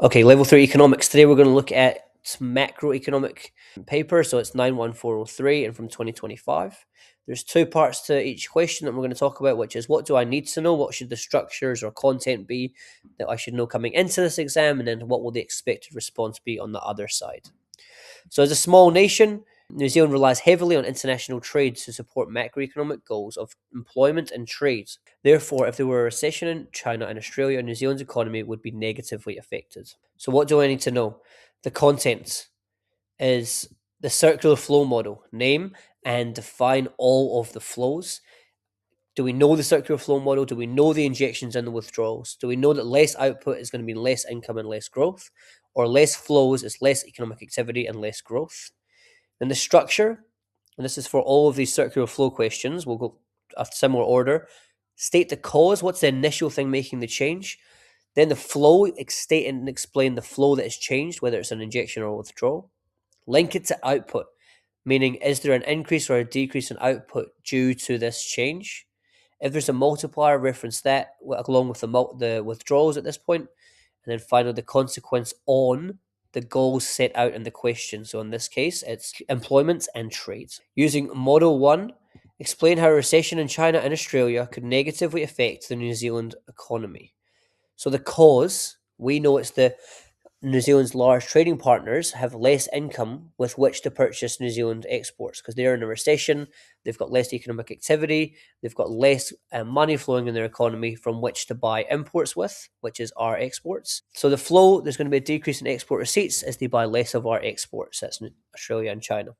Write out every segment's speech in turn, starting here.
Okay, level 3 economics. Today we're going to look at macroeconomic paper. So it's 91403 and from 2025. There's two parts to each question that we're going to talk about, which is what do I need to know? What should the structures or content be that I should know coming into this exam? And then what will the expected response be on the other side? So as a small nation, New Zealand relies heavily on international trade to support macroeconomic goals of employment and trade. Therefore, if there were a recession in China and Australia, New Zealand's economy would be negatively affected. So what do I need to know? The content is the circular flow model. Name and define all of the flows. Do we know the circular flow model? Do we know the injections and the withdrawals? Do we know that less output is going to mean less income and less growth? Or less flows is less economic activity and less growth? Then the structure, and this is for all of these circular flow questions, we'll go a similar order. State the cause, what's the initial thing making the change? Then the flow, state and explain the flow that has changed, whether it's an injection or a withdrawal. Link it to output, meaning is there an increase or a decrease in output due to this change? If there's a multiplier, reference that along with the withdrawals at this point. And then finally, the consequence on the goals set out in the question. So in this case, it's employment and trade. Using Model 1, explain how a recession in China and Australia could negatively affect the New Zealand economy. So the cause, we know it's the New Zealand's large trading partners have less income with which to purchase New Zealand exports because they're in a recession, they've got less economic activity, they've got less money flowing in their economy from which to buy imports with, which is our exports. So the flow, there's going to be a decrease in export receipts as they buy less of our exports. That's Australia and China.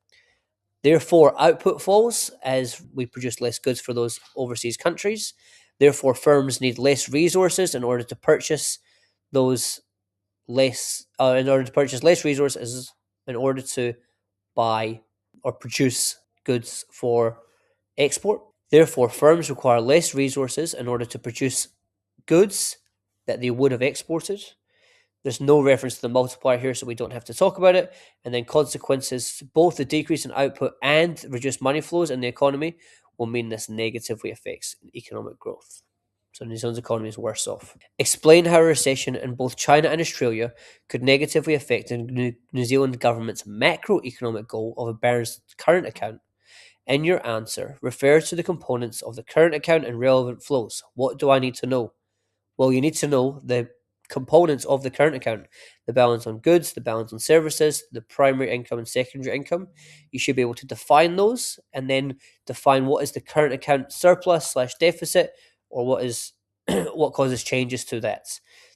Therefore, output falls as we produce less goods for those overseas countries. Therefore, firms need less resources in order to purchase those in order to purchase less resources in order to buy or produce goods for export. Therefore, firms require less resources in order to produce goods that they would have exported. There's no reference to the multiplier here, so we don't have to talk about it. And then consequences, both the decrease in output and reduced money flows in the economy will mean this negatively affects economic growth. So New Zealand's economy is worse off. Explain how a recession in both China and Australia could negatively affect the New Zealand government's macroeconomic goal of a balanced current account. In your answer, refer to the components of the current account and relevant flows. What do I need to know? Well, you need to know the components of the current account, the balance on goods, the balance on services, the primary income and secondary income. You should be able to define those and then define what is the current account surplus / deficit or what is what causes changes to that.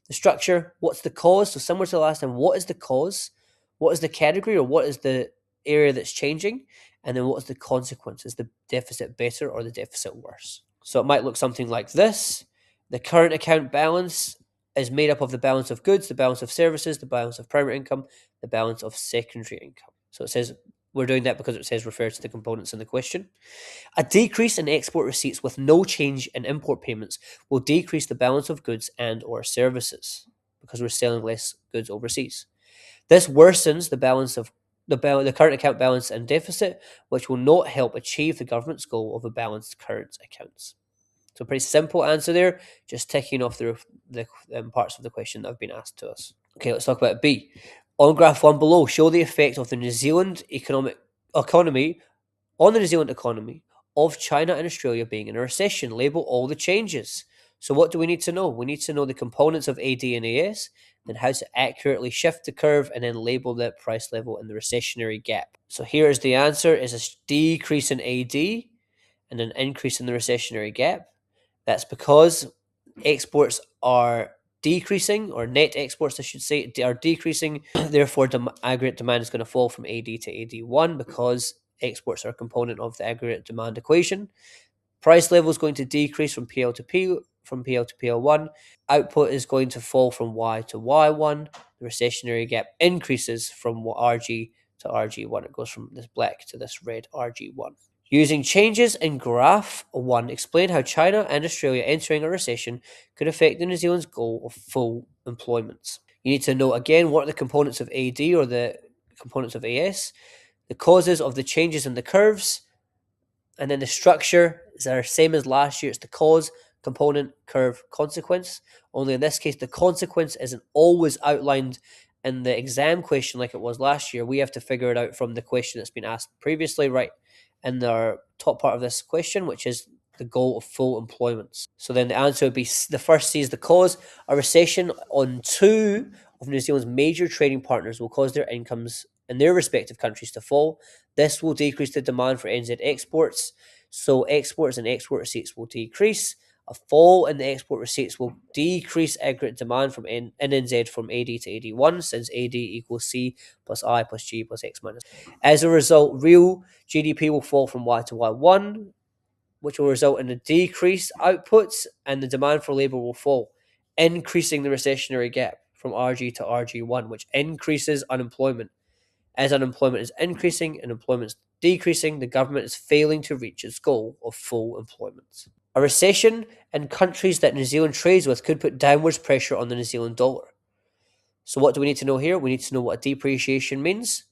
The structure, what's the cause? So similar to the last time, what is the cause? What is the category or what is the area that's changing? And then what is the consequence? Is the deficit better or the deficit worse? So it might look something like this. The current account balance is made up of the balance of goods, the balance of services, the balance of primary income, the balance of secondary income. So it says, we're doing that because it says refer to the components in the question. A decrease in export receipts with no change in import payments will decrease the balance of goods and or services because we're selling less goods overseas. This worsens the balance of the current account balance and deficit, which will not help achieve the government's goal of a balanced current accounts. So pretty simple answer there, just ticking off the parts of the question that have been asked to us. Okay, let's talk about B. On graph 1 below, show the effect of the New Zealand economy on the New Zealand economy of China and Australia being in a recession. Label all the changes. So what do we need to know? We need to know the components of AD and AS, then how to accurately shift the curve, and then label the price level in the recessionary gap. So here is the answer, is a decrease in AD and an increase in the recessionary gap. That's because exports are decreasing, or net exports, I should say, are decreasing. Therefore, aggregate demand is going to fall from AD to AD1 because exports are a component of the aggregate demand equation. Price level is going to decrease from PL to PL1. Output is going to fall from Y to Y1. The recessionary gap increases from RG to RG1. It goes from this black to this red RG1. Using changes in graph 1, explain how China and Australia entering a recession could affect the New Zealand's goal of full employment. You need to know again what are the components of AD or the components of AS, the causes of the changes in the curves, and then the structure, are same as last year. It's the cause, component, curve, consequence. Only in this case, the consequence isn't always outlined in the exam question like it was last year. We have to figure it out from the question that's been asked previously, right in the top part of this question, which is the goal of full employment. So then the answer would be the first C is the cause. A recession on two of New Zealand's major trading partners will cause their incomes in their respective countries to fall. This will decrease the demand for NZ exports, so exports and export receipts will decrease. A fall in the export receipts will decrease aggregate demand from NNZ from AD to AD1, since AD equals C plus I plus G plus X minus. As a result, real GDP will fall from Y to Y1, which will result in a decreased outputs, and the demand for labour will fall, increasing the recessionary gap from RG to RG1, which increases unemployment. As unemployment is increasing and employment is decreasing, the government is failing to reach its goal of full employment. A recession in countries that New Zealand trades with could put downwards pressure on the New Zealand dollar. So what do we need to know here? We need to know what depreciation means,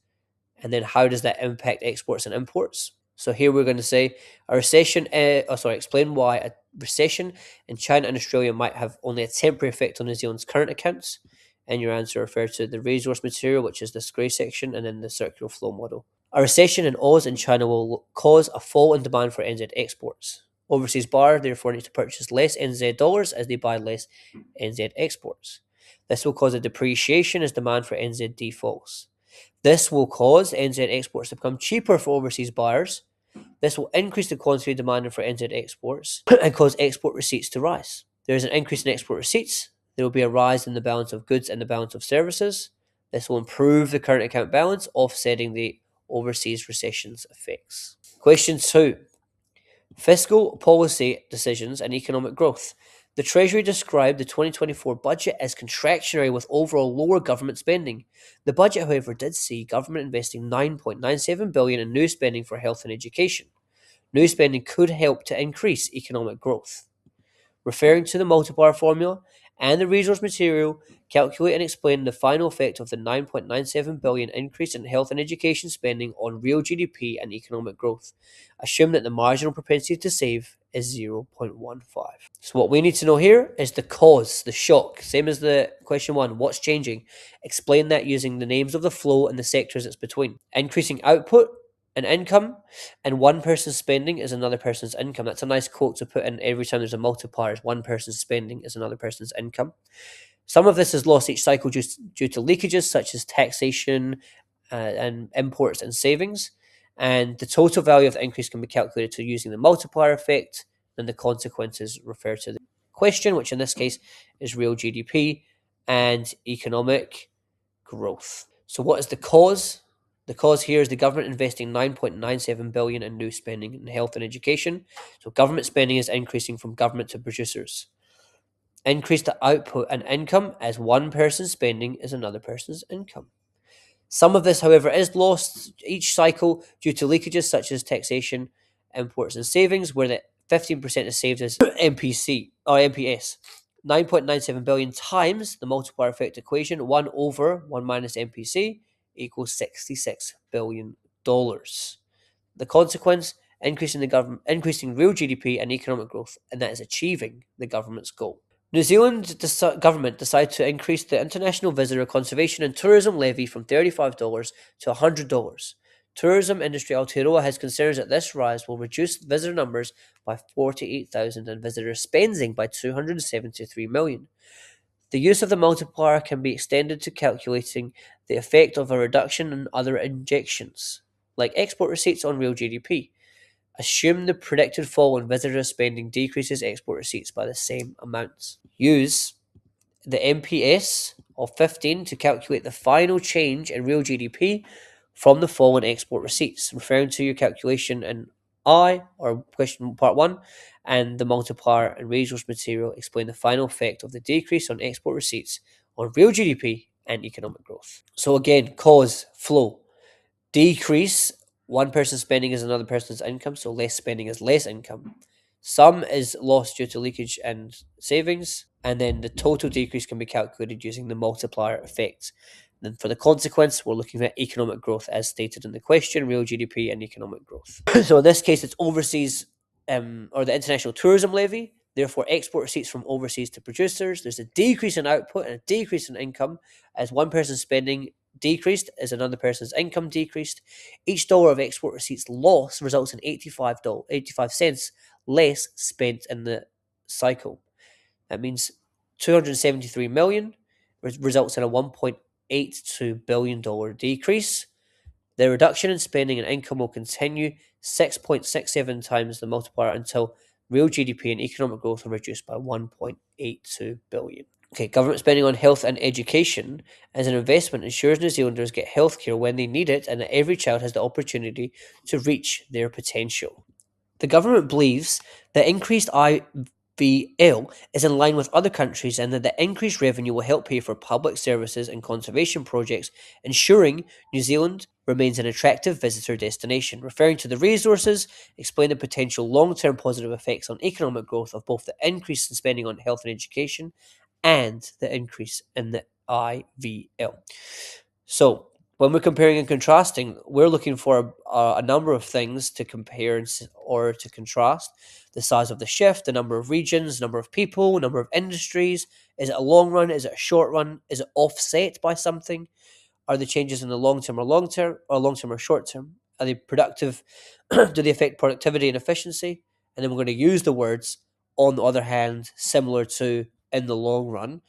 and then how does that impact exports and imports. So here we're going to say explain why a recession in China and Australia might have only a temporary effect on New Zealand's current accounts. And your answer refers to the resource material, which is this grey section, and then the circular flow model. A recession in Oz and China will cause a fall in demand for NZ exports. Overseas buyers therefore need to purchase less NZ dollars as they buy less NZ exports. This will cause a depreciation as demand for NZD falls. This will cause NZ exports to become cheaper for overseas buyers. This will increase the quantity demanded for NZ exports and cause export receipts to rise. There is an increase in export receipts. There will be a rise in the balance of goods and the balance of services. This will improve the current account balance, offsetting the overseas recession's effects. Question 2. Fiscal policy decisions and economic growth. The Treasury described the 2024 budget as contractionary with overall lower government spending. The budget, however, did see government investing $9.97 billion in new spending for health and education. New spending could help to increase economic growth. Referring to the multiplier formula and the resource material, calculate and explain the final effect of the $9.97 billion increase in health and education spending on real GDP and economic growth. Assume that the marginal propensity to save is 0.15. So what we need to know here is the cause, the shock. Same as the question 1, what's changing? Explain that using the names of the flow and the sectors it's between. Increasing output and income, and one person's spending is another person's income. That's a nice quote to put in every time there's a multiplier. One person's spending is another person's income. Some of this is lost each cycle due to leakages such as taxation and imports and savings. And the total value of the increase can be calculated to using the multiplier effect, and the consequences refer to the question, which in this case is real GDP and economic growth. So what is the cause? The cause here is the government investing $9.97 billion in new spending in health and education. So government spending is increasing from government to producers. Increase the output and income as one person's spending is another person's income. Some of this, however, is lost each cycle due to leakages such as taxation, imports and savings, where the 15% is saved as MPC or MPS. 9.97 billion times the multiplier effect equation, 1 over 1 minus MPC, equals $66 billion. The consequence, increasing real GDP and economic growth, and that is achieving the government's goal. New Zealand government decided to increase the International Visitor Conservation and Tourism Levy from $35 to $100. Tourism industry Aotearoa has concerns that this rise will reduce visitor numbers by 48,000 and visitor spending by 273 million. The use of the multiplier can be extended to calculating the effect of a reduction in other injections, like export receipts on real GDP. Assume the predicted fall in visitor spending decreases export receipts by the same amounts. Use the MPS of 15 to calculate the final change in real GDP from the fall in export receipts, referring to your calculation in I, or question part 1, and the multiplier and resource material explain the final effect of the decrease on export receipts on real GDP and economic growth. So again, cause, flow. Decrease, one person's spending is another person's income, so less spending is less income. Some is lost due to leakage and savings, and then the total decrease can be calculated using the multiplier effect. Then for the consequence, we're looking at economic growth as stated in the question, real GDP and economic growth. So in this case, it's overseas or the international tourism levy. Therefore, export receipts from overseas to producers. There's a decrease in output and a decrease in income as one person's spending decreased as another person's income decreased. Each dollar of export receipts loss results in 85 cents less spent in the cycle. That means 273 million results in a $1.82 billion decrease. The reduction in spending and income will continue 6.67 times the multiplier until real GDP and economic growth are reduced by 1.82 billion. Okay, government spending on health and education as an investment ensures New Zealanders get healthcare when they need it and that every child has the opportunity to reach their potential. The government believes that increased IVL is in line with other countries and that the increased revenue will help pay for public services and conservation projects, ensuring New Zealand remains an attractive visitor destination. Referring to the resources, explain the potential long-term positive effects on economic growth of both the increase in spending on health and education and the increase in the IVL. So, when we're comparing and contrasting, we're looking for a number of things to compare or to contrast. The size of the shift, the number of regions, number of people, number of industries. Is it a long run? Is it a short run? Is it offset by something? Are the changes in the long term or short term? Are they productive? Do they affect productivity and efficiency? And then we're going to use the words, on the other hand, similar to in the long run,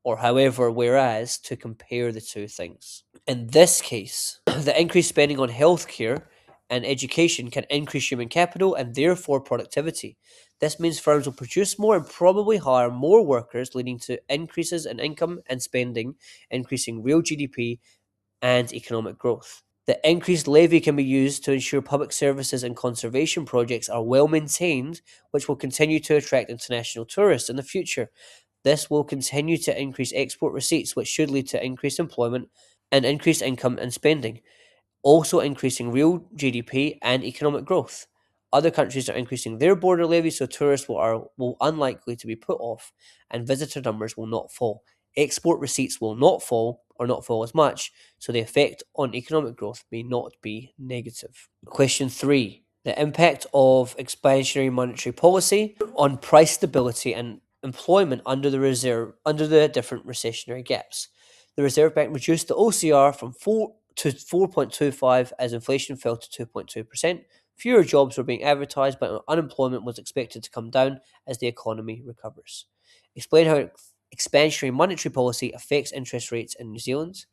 or however, whereas, to compare the two things. In this case, the increased spending on healthcare and education can increase human capital and therefore productivity. This means firms will produce more and probably hire more workers, leading to increases in income and spending, increasing real GDP and economic growth. The increased levy can be used to ensure public services and conservation projects are well maintained, which will continue to attract international tourists in the future. This will continue to increase export receipts, which should lead to increased employment and increased income and spending, also increasing real GDP and economic growth. Other countries are increasing their border levies, so tourists will unlikely to be put off, and visitor numbers will not fall. Export receipts will not fall, or not fall as much, so the effect on economic growth may not be negative. Question 3. The impact of expansionary monetary policy on price stability and employment under the different recessionary gaps. The Reserve Bank reduced the OCR from 4 to 4.25 as inflation fell to 2.2%. Fewer jobs were being advertised, but unemployment was expected to come down as the economy recovers. Explain how expansionary monetary policy affects interest rates in New Zealand.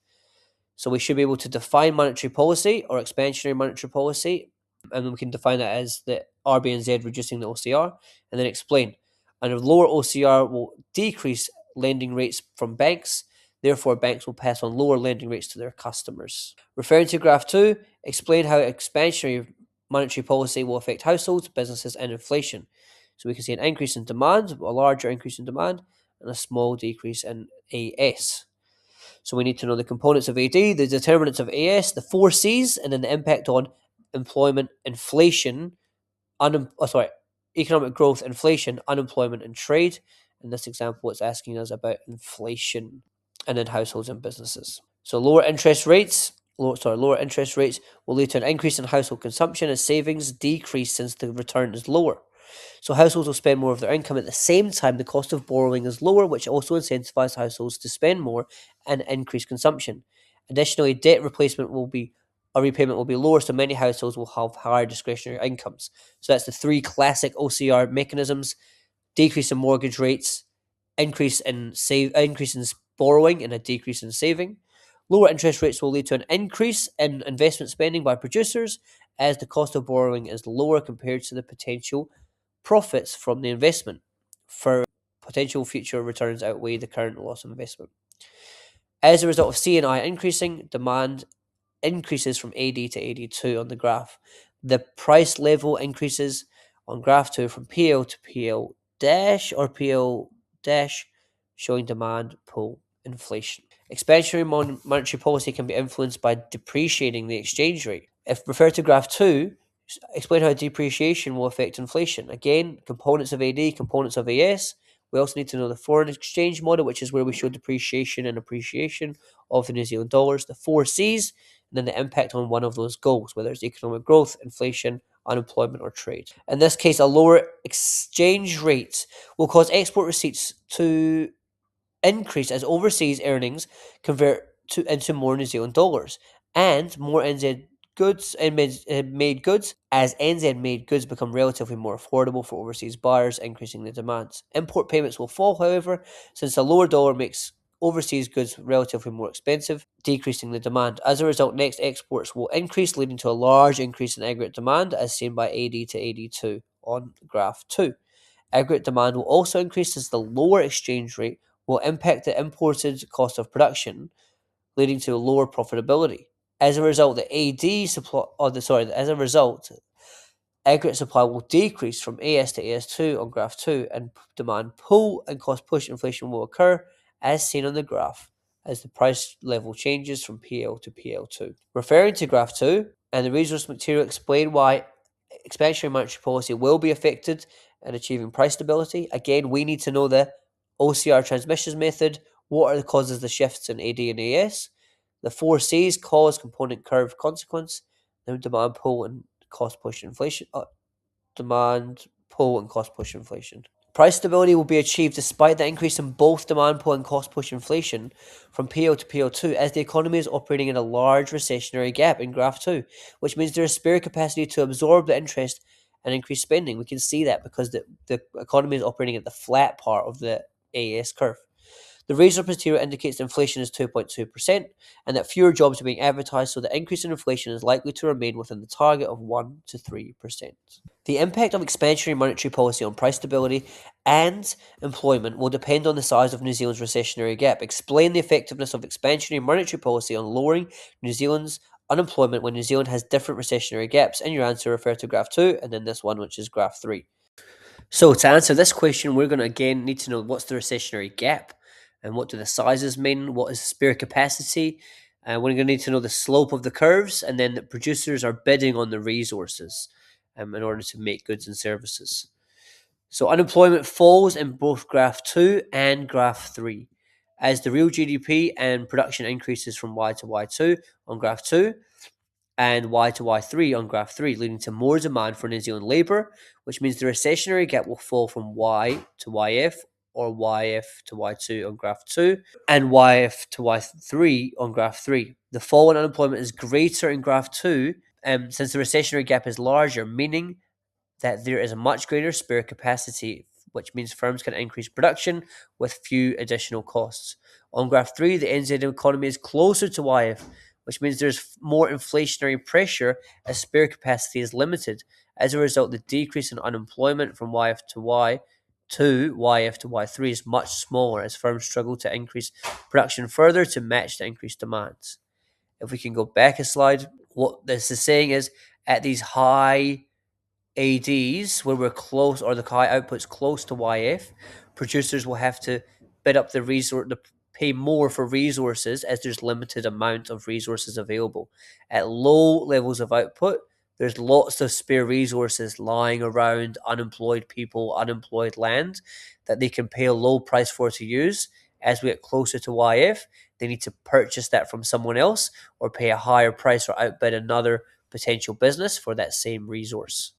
So we should be able to define monetary policy or expansionary monetary policy, and we can define that as the RBNZ reducing the OCR, and then explain. And a lower OCR will decrease lending rates from banks. Therefore, banks will pass on lower lending rates to their customers. Referring to graph 2, explain how expansionary monetary policy will affect households, businesses, and inflation. So we can see an increase in demand, a larger increase in demand, and a small decrease in AS. So we need to know the components of AD, the determinants of AS, the 4 Cs, and then the impact on employment, inflation, economic growth, inflation, unemployment, and trade. In this example, it's asking us about inflation and then households and businesses. So lower interest rates will lead to an increase in household consumption as savings decrease since the return is lower. So households will spend more of their income at the same time the cost of borrowing is lower, which also incentivizes households to spend more and increase consumption. Additionally, debt repayment will be lower, so many households will have higher discretionary incomes. So that's the 3 classic OCR mechanisms: decrease in mortgage rates, increase in borrowing, and a decrease in saving. Lower interest rates will lead to an increase in investment spending by producers as the cost of borrowing is lower compared to the potential profits from the investment. For potential future returns outweigh the current loss of investment. As a result of C&I increasing, demand increases from AD to AD2 on the graph. The price level increases on graph 2 from PL to PL dash or PL dash, showing demand pull inflation. Expansionary monetary policy can be influenced by depreciating the exchange rate. If referred to graph 2, explain how depreciation will affect inflation. Again, components of AD, components of AS. We also need to know the foreign exchange model, which is where we show depreciation and appreciation of the New Zealand dollars, the 4 Cs, and then the impact on one of those goals, whether it's economic growth, inflation, unemployment, or trade. In this case, a lower exchange rate will cause export receipts to increase as overseas earnings convert into more New Zealand dollars, and more NZ goods and made goods, as NZ made goods become relatively more affordable for overseas buyers, increasing the demand. Import payments will fall, however, since the lower dollar makes overseas goods relatively more expensive, decreasing the demand. As a result, next exports will increase, leading to a large increase in aggregate demand, as seen by AD to AD2 on graph 2. Aggregate demand will also increase as the lower exchange rate will impact the imported cost of production, leading to lower profitability. As a result, as a result, aggregate supply will decrease from AS to AS2 on graph 2, and demand pull and cost push inflation will occur, as seen on the graph, as the price level changes from PL to PL2. Referring to graph 2 and the resource material, explain why expansionary monetary policy will be affected in achieving price stability. Again, we need to know the OCR transmissions method. What are the causes of the shifts in AD and AS? The 4Cs: cause, component, curve, consequence. Then demand pull and cost push inflation. Demand pull and cost push inflation. Price stability will be achieved despite the increase in both demand pull and cost push inflation from PL to PL2, as the economy is operating in a large recessionary gap in graph 2, which means there is spare capacity to absorb the interest and increase spending. We can see that because the economy is operating at the flat part of the AS curve. The resource material indicates inflation is 2.2% and that fewer jobs are being advertised, so the increase in inflation is likely to remain within the target of 1 to 3%. The impact of expansionary monetary policy on price stability and employment will depend on the size of New Zealand's recessionary gap. Explain the effectiveness of expansionary monetary policy on lowering New Zealand's unemployment when New Zealand has different recessionary gaps. In your answer, refer to graph 2 and then this one, which is graph 3. So to answer this question, we're going to again need to know what's the recessionary gap and what do the sizes mean, what is spare capacity, and we're going to need to know the slope of the curves, and then the producers are bidding on the resources in order to make goods and services. So unemployment falls in both graph 2 and graph 3 as the real GDP and production increases from Y to Y2 on graph 2 and Y to Y3 on graph 3, leading to more demand for New Zealand labour, which means the recessionary gap will fall from Y to YF, or YF to Y2 on graph 2, and YF to Y3 on graph 3. The fall in unemployment is greater in graph 2 since the recessionary gap is larger, meaning that there is a much greater spare capacity, which means firms can increase production with few additional costs. On graph 3, the NZ economy is closer to YF, which means there's more inflationary pressure as spare capacity is limited. As a result, the decrease in unemployment from YF to YF to Y3 is much smaller as firms struggle to increase production further to match the increased demands. If we can go back a slide, what this is saying is at these high ADs where we're close, or the high outputs close to YF, producers will have to bid up the resource, to pay more for resources as there's limited amount of resources available. At low levels of output, there's lots of spare resources lying around, unemployed people, unemployed land that they can pay a low price for to use. As we get closer to YF, they need to purchase that from someone else or pay a higher price or outbid another potential business for that same resource.